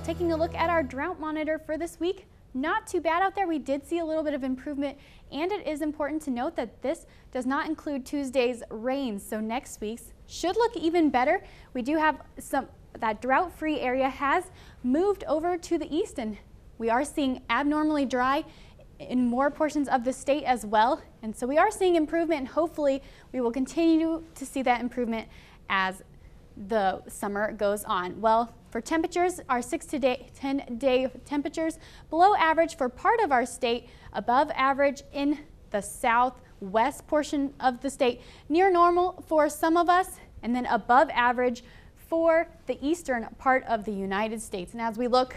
Taking a look at our drought monitor for this week, not too bad out there. We did see a little bit of improvement, and it is important to note that this does not include Tuesday's rains, so next week's should look even better. We do have that drought-free area has moved over to the east, and we are seeing abnormally dry in more portions of the state as well, and so we are seeing improvement, and hopefully we will continue to see that improvement as the summer goes on. Well, for temperatures, our 6 to 10-day temperatures below average for part of our state, above average in the southwest portion of the state, near normal for some of us, and then above average for the eastern part of the United States. And as we look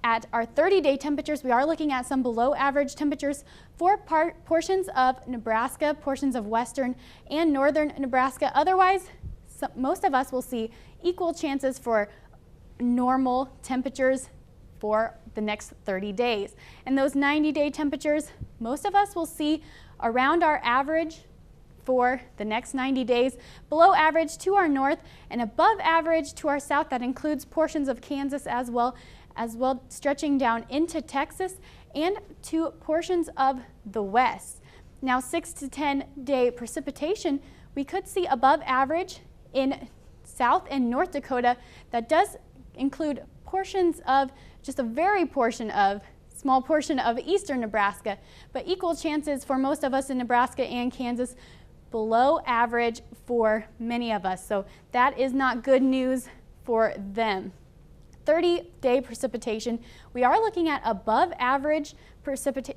at our 30-day temperatures, we are looking at some below average temperatures for portions of Nebraska, portions of western and northern Nebraska. Otherwise, most of us will see equal chances for normal temperatures for the next 30 days. And those 90-day temperatures, most of us will see around our average for the next 90 days, below average to our north and above average to our south. That includes portions of Kansas as well, stretching down into Texas and to portions of the west. Now, 6 to 10-day precipitation, we could see above average in South and North Dakota. That does include portions of, just a small portion of eastern Nebraska, but equal chances for most of us in Nebraska and Kansas, below average for many of us. So that is not good news for them. 30-day precipitation, we are looking at above average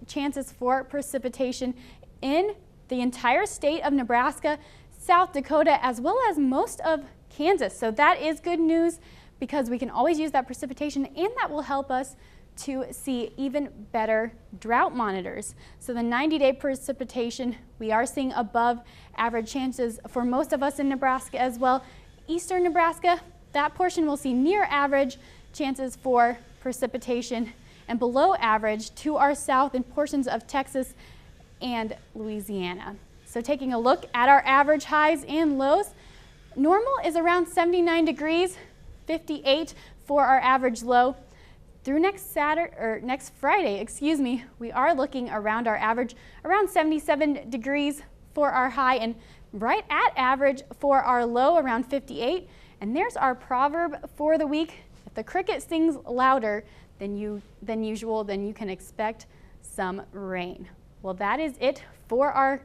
chances for precipitation in the entire state of Nebraska, South Dakota, as well as most of Kansas. So that is good news because we can always use that precipitation, and that will help us to see even better drought monitors. So the 90-day precipitation, we are seeing above average chances for most of us in Nebraska as well. Eastern Nebraska, that portion will see near average chances for precipitation, and below average to our south in portions of Texas and Louisiana. So taking a look at our average highs and lows, normal is around 79 degrees, 58 for our average low. Through next Friday, we are looking around our average, around 77 degrees for our high and right at average for our low, around 58. And there's our proverb for the week. If the cricket sings louder than usual, then you can expect some rain. Well, that is it for our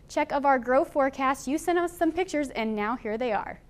check of our grow forecast. You sent us some pictures, and now here they are.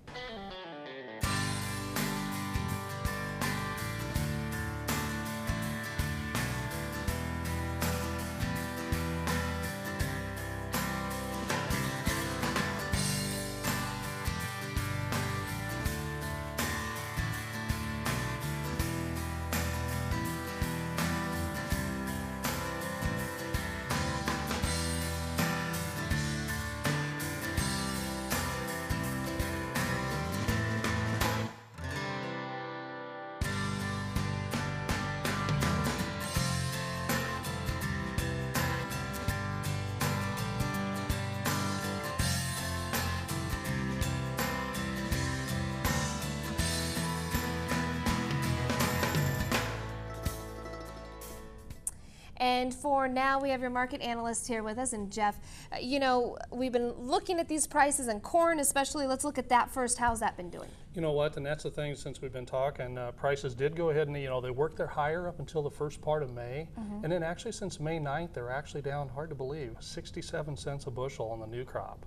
And for now, we have your market analyst here with us. And Jeff, you know, we've been looking at these prices and corn especially. Let's look at that first. How's that been doing? You know what, and that's the thing, since we've been talking, prices did go ahead and, they worked their higher up until the first part of May. And then actually since May 9th, they're actually down, hard to believe, 67 cents a bushel on the new crop.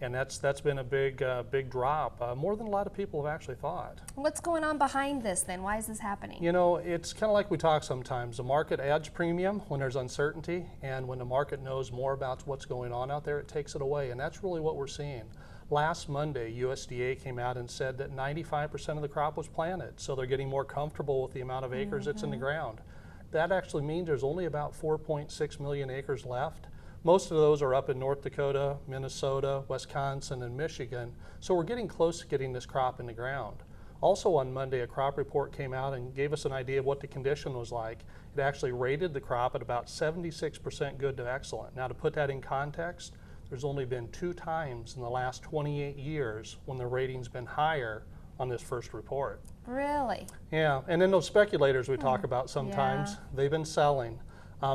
And that's been a big drop, more than a lot of people have actually thought. What's going on behind this then? Why is this happening? You know, it's kind of like we talk sometimes. The market adds premium when there's uncertainty, and when the market knows more about what's going on out there, it takes it away, and that's really what we're seeing. Last Monday, USDA came out and said that 95% of the crop was planted, so they're getting more comfortable with the amount of acres that's in the ground. That actually means there's only about 4.6 million acres left. Most of those are up in North Dakota, Minnesota, Wisconsin, and Michigan, so we're getting close to getting this crop in the ground. Also on Monday, a crop report came out and gave us an idea of what the condition was like. It actually rated the crop at about 76% good to excellent. Now, to put that in context, there's only been 2 times in the last 28 years when the rating's been higher on this first report. Really? Yeah, and then those speculators we talk about sometimes, they've been selling.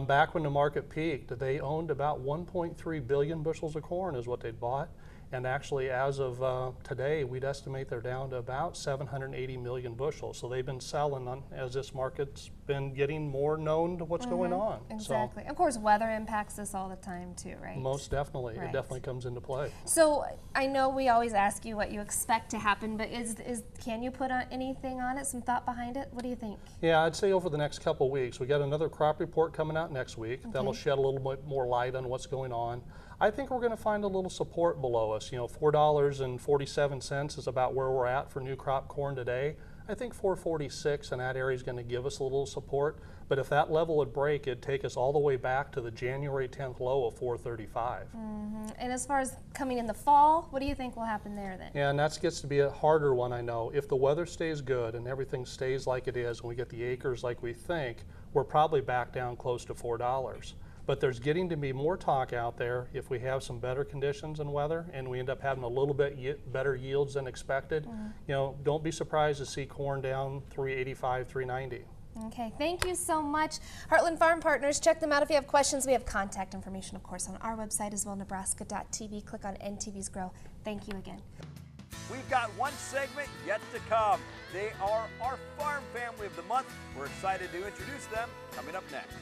Back when the market peaked, they owned about 1.3 billion bushels of corn is what they'd bought. And actually, as of today, we'd estimate they're down to about 780 million bushels. So they've been selling on, as this market's been getting more known to what's going on. Exactly. Of course, weather impacts this all the time too, right? Most definitely. Right. It definitely comes into play. So I know we always ask you what you expect to happen, but can you put anything on it, some thought behind it? What do you think? Yeah, I'd say over the next couple weeks. We got another crop report coming out next week. That'll shed a little bit more light on what's going on. I think we're going to find a little support below us. You know, $4.47 is about where we're at for new crop corn today. I think $4.46 in that area is going to give us a little support. But if that level would break, it'd take us all the way back to the January 10th low of $4.35. And as far as coming in the fall, what do you think will happen there then? Yeah, and that gets to be a harder one, I know. If the weather stays good and everything stays like it is and we get the acres like we think, we're probably back down close to $4. But there's getting to be more talk out there if we have some better conditions and weather and we end up having a little bit better yields than expected. You know, don't be surprised to see corn down 385, 390. Okay, thank you so much. Heartland Farm Partners, check them out if you have questions. We have contact information, of course, on our website as well, nebraska.tv. Click on NTV's Grow. Thank you again. We've got one segment yet to come. They are our farm family of the month. We're excited to introduce them coming up next.